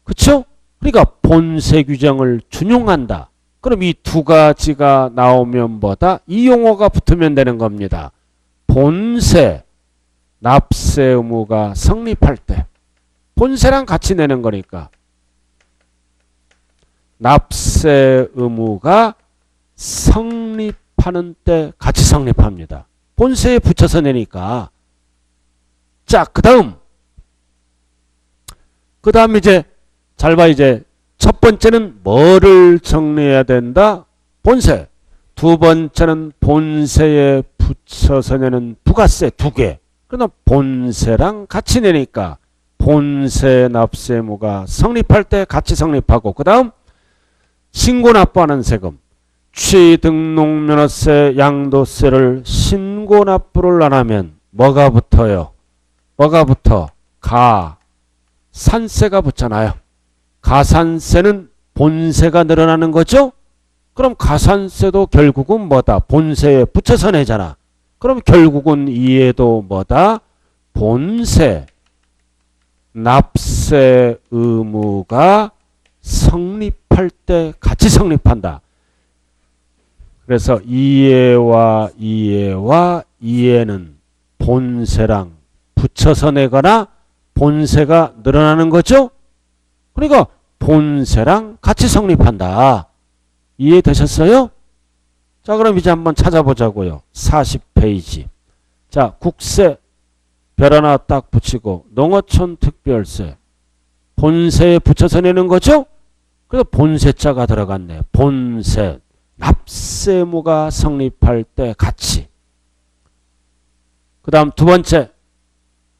그쵸? 그러니까 본세 규정을 준용한다. 그럼 이 2가지가 나오면 뭐다? 이 용어가 붙으면 되는 겁니다. 본세, 납세 의무가 성립할 때. 본세랑 같이 내는 거니까. 납세 의무가 성립하는 때 같이 성립합니다. 본세에 붙여서 내니까. 자, 그 다음 이제 잘 봐. 이제 첫 번째는 뭐를 정리해야 된다? 본세. 2번째는 본세에 붙여서 내는 부가세 2개. 그러나 본세랑 같이 내니까 본세 납세 의무가 성립할 때 같이 성립하고, 그 다음 신고 납부하는 세금. 취등록면허세, 양도세를 신고 납부를 안 하면 뭐가 붙어요? 뭐가 붙어? 가산세가 붙잖아요. 가산세는 본세가 늘어나는 거죠? 그럼 가산세도 결국은 뭐다? 본세에 붙여서 내잖아. 그럼 결국은 이에도 뭐다? 본세, 납세 의무가 성립할 때 같이 성립한다. 그래서 이해와 이해는 본세랑 붙여서 내거나 본세가 늘어나는 거죠? 그러니까 본세랑 같이 성립한다. 이해되셨어요? 자, 그럼 이제 한번 찾아보자고요. 40페이지. 자, 국세 별 하나 딱 붙이고 농어촌 특별세 본세에 붙여서 내는 거죠? 그래서 본세자가 들어갔네. 본세, 납세 의무가 성립할 때 같이. 그 다음 2번째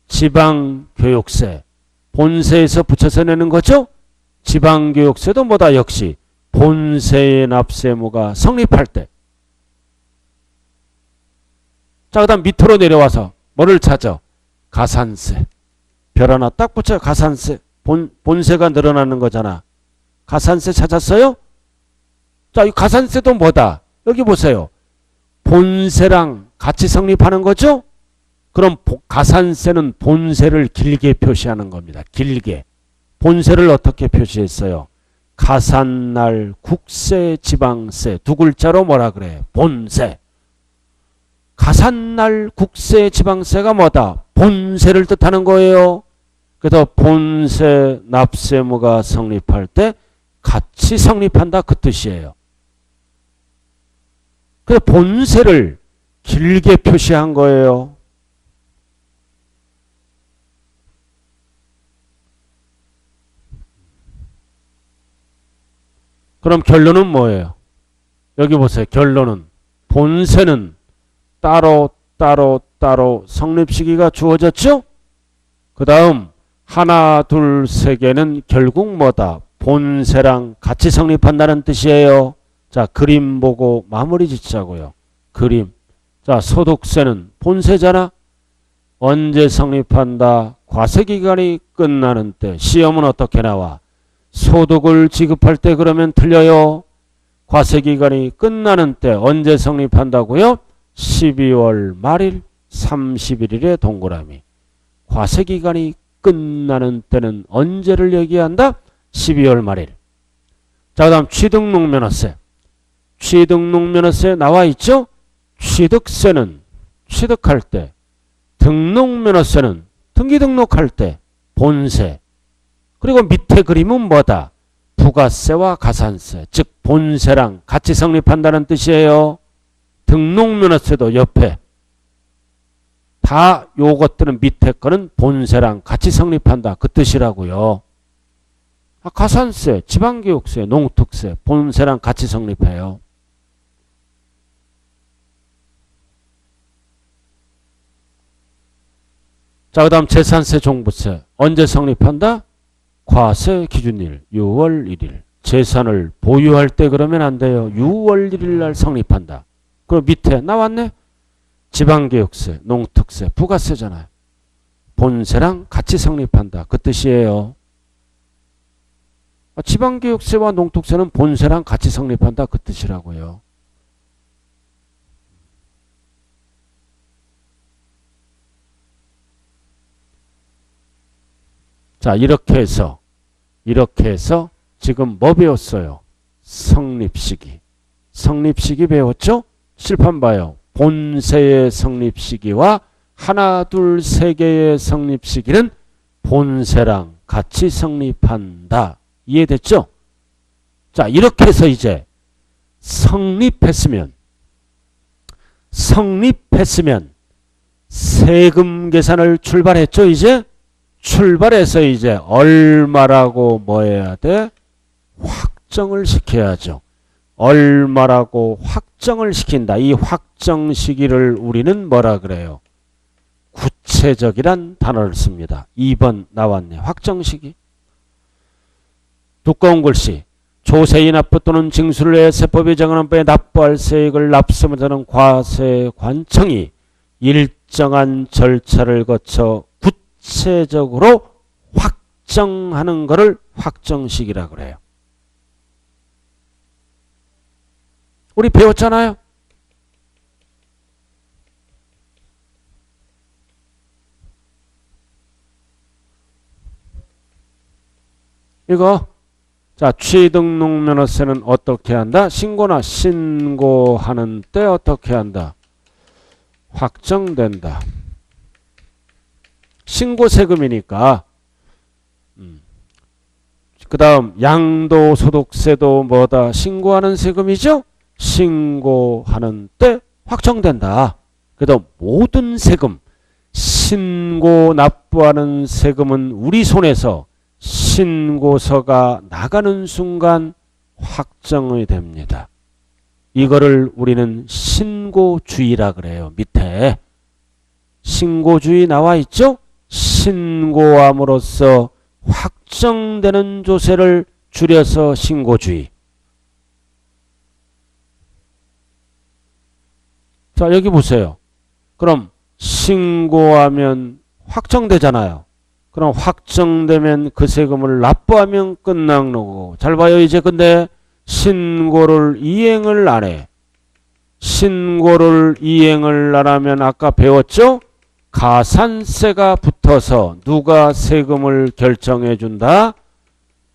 지방교육세 본세에서 붙여서 내는 거죠? 지방교육세도 뭐다? 역시 본세의 납세 의무가 성립할 때. 자, 그 다음 밑으로 내려와서 뭐를 찾아? 가산세. 별 하나 딱 붙여. 가산세. 본세가 늘어나는 거잖아. 가산세 찾았어요? 자, 이 가산세도 뭐다? 여기 보세요. 본세랑 같이 성립하는 거죠? 그럼 가산세는 본세를 길게 표시하는 겁니다. 길게. 본세를 어떻게 표시했어요? 가산날 국세 지방세 2글자로 뭐라 그래? 본세. 가산날 국세 지방세가 뭐다? 본세를 뜻하는 거예요. 그래서 본세 납세 의무가 성립할 때 같이 성립한다 그 뜻이에요. 그래서 본세를 길게 표시한 거예요. 그럼 결론은 뭐예요? 여기 보세요. 결론은 본세는 따로 성립 시기가 주어졌죠? 그 다음 하나, 둘, 세 개는 결국 뭐다? 본세랑 같이 성립한다는 뜻이에요. 자, 그림 보고 마무리 짓자고요. 그림. 자, 소득세는 본세잖아. 언제 성립한다? 과세기간이 끝나는 때. 시험은 어떻게 나와? 소득을 지급할 때 그러면 틀려요. 과세기간이 끝나는 때 언제 성립한다고요? 12월 말일 31일에 동그라미. 과세기간이 끝나는 때는 언제를 얘기한다? 12월 말일. 자, 그 다음 취등록면허세. 취등록면허세 나와 있죠? 취득세는 취득할 때, 등록면허세는 등기 등록할 때, 본세. 그리고 밑에 그림은 뭐다? 부가세와 가산세, 즉 본세랑 같이 성립한다는 뜻이에요. 등록면허세도 옆에. 다 요것들은 밑에 거는 본세랑 같이 성립한다. 그 뜻이라고요. 가산세, 지방교육세, 농특세, 본세랑 같이 성립해요. 자, 그 다음 재산세, 종부세. 언제 성립한다? 과세 기준일 6월 1일. 재산을 보유할 때 그러면 안 돼요. 6월 1일 날 성립한다. 그럼 밑에 나왔네? 지방교육세, 농특세, 부가세잖아요. 본세랑 같이 성립한다. 그 뜻이에요. 지방교육세와 농특세는 본세랑 같이 성립한다. 그 뜻이라고요. 자, 이렇게 해서 지금 뭐 배웠어요? 성립시기. 성립시기 배웠죠? 칠판 봐요. 본세의 성립시기와 하나, 둘, 세 개의 성립시기는 본세랑 같이 성립한다. 이해됐죠? 자, 이렇게 해서 이제 성립했으면 세금 계산을 출발했죠. 이제 출발해서 이제 얼마라고 뭐 해야 돼? 확정을 시켜야죠. 얼마라고 확정을 시킨다. 이 확정 시기를 우리는 뭐라 그래요? 구체적이란 단어를 씁니다. 2번 나왔네. 확정 시기. 두꺼운 글씨. 조세의 납부 또는 징수를 해 세법이 정하는 바에 납부할 세액을 납세하는 과세관청이 일정한 절차를 거쳐 구체적으로 확정하는 것을 확정식이라고 그래요. 우리 배웠잖아요. 이거 자, 취등록면허세는 어떻게 한다? 신고하는 때 어떻게 한다? 확정된다. 신고세금이니까. 그 다음 양도소득세도 뭐다? 신고하는 세금이죠? 신고하는 때 확정된다. 그래도 모든 세금, 신고 납부하는 세금은 우리 손에서 신고서가 나가는 순간 확정이 됩니다. 이거를 우리는 신고주의라 그래요. 밑에 신고주의 나와 있죠? 신고함으로써 확정되는 조세를 줄여서 신고주의. 자, 여기 보세요. 그럼 신고하면 확정되잖아요. 그럼 확정되면 그 세금을 납부하면 끝난 거고. 잘 봐요. 이제 근데 신고를 이행을 안 해. 신고를 이행을 안 하면 아까 배웠죠? 가산세가 붙어서 누가 세금을 결정해 준다?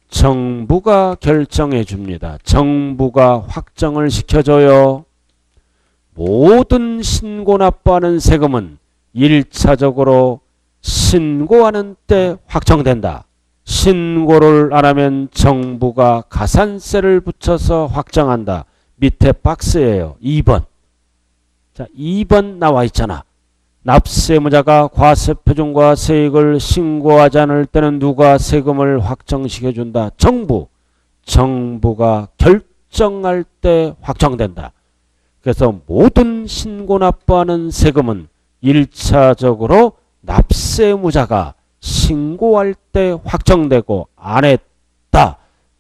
정부가 결정해 줍니다. 정부가 확정을 시켜줘요. 모든 신고 납부하는 세금은 1차적으로 신고하는 때 확정된다. 신고를 안 하면 정부가 가산세를 붙여서 확정한다. 밑에 박스예요. 2번. 자, 2번 나와 있잖아. 납세무자가 과세표준과 세액을 신고하지 않을 때는 누가 세금을 확정시켜준다? 정부. 정부가 결정할 때 확정된다. 그래서 모든 신고 납부하는 세금은 1차적으로 납세무자가 신고할 때 확정되고 안 했다.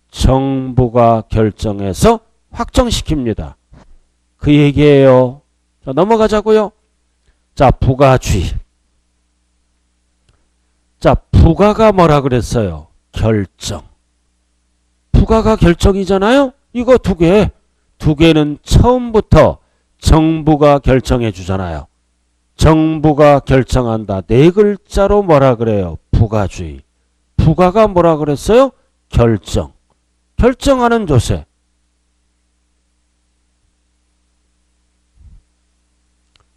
정부가 결정해서 확정시킵니다. 그 얘기예요. 자, 넘어가자고요. 자, 부가주의. 자, 부가가 뭐라 그랬어요? 결정. 부가가 결정이잖아요? 이거 두 개. 두 개는 처음부터 정부가 결정해 주잖아요. 정부가 결정한다. 네 글자로 뭐라 그래요? 부가주의. 부가가 뭐라 그랬어요? 결정. 결정하는 조세.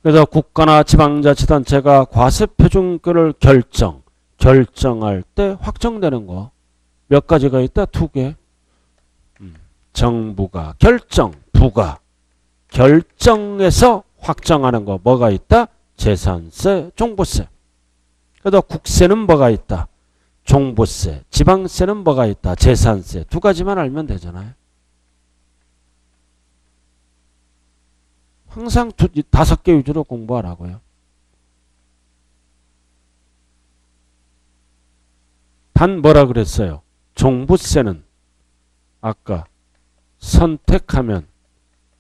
그래서 국가나 지방자치단체가 과세표준권을 결정할 때 확정되는 거. 몇 가지가 있다? 두 개. 정부가 결정, 부가. 결정해서 확정하는 거 뭐가 있다? 재산세, 종부세. 그래서 국세는 뭐가 있다? 종부세. 지방세는 뭐가 있다? 재산세. 두 가지만 알면 되잖아요. 항상 다섯 개 위주로 공부하라고요. 단 뭐라 그랬어요? 종부세는 아까 선택하면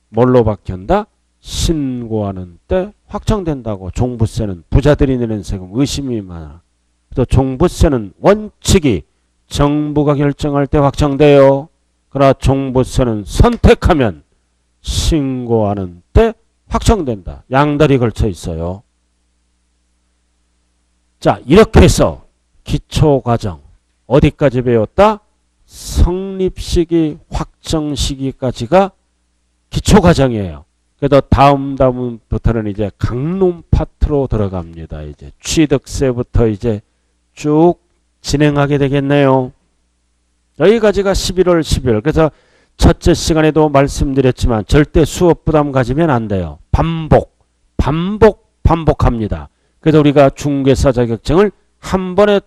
뭘로 바뀐다? 신고하는 때 확정된다고. 종부세는 부자들이 내는 세금 의심이 많아. 또 종부세는 원칙이 정부가 결정할 때 확정돼요. 그러나 종부세는 선택하면 신고하는 때 확정된다. 양다리 걸쳐 있어요. 자, 이렇게 해서 기초과정 어디까지 배웠다? 성립시기, 확정시기까지가 기초과정이에요. 그래서 다음부터는 이제 강론 파트로 들어갑니다. 이제 취득세부터 이제 쭉 진행하게 되겠네요. 여기까지가 11월 12월. 그래서 첫째 시간에도 말씀드렸지만 절대 수업 부담 가지면 안 돼요. 반복합니다. 그래서 우리가 중개사 자격증을 한 번에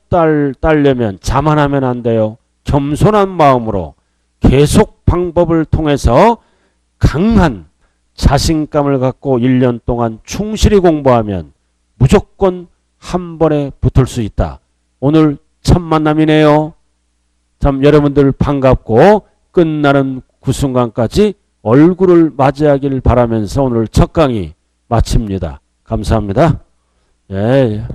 따려면 자만하면 안 돼요. 겸손한 마음으로 계속 방법을 통해서 강한 자신감을 갖고 1년 동안 충실히 공부하면 무조건 한 번에 붙을 수 있다. 오늘 첫 만남이네요. 참 여러분들 반갑고 끝나는 그 순간까지 얼굴을 맞이하길 바라면서 오늘 첫 강의 마칩니다. 감사합니다. 예.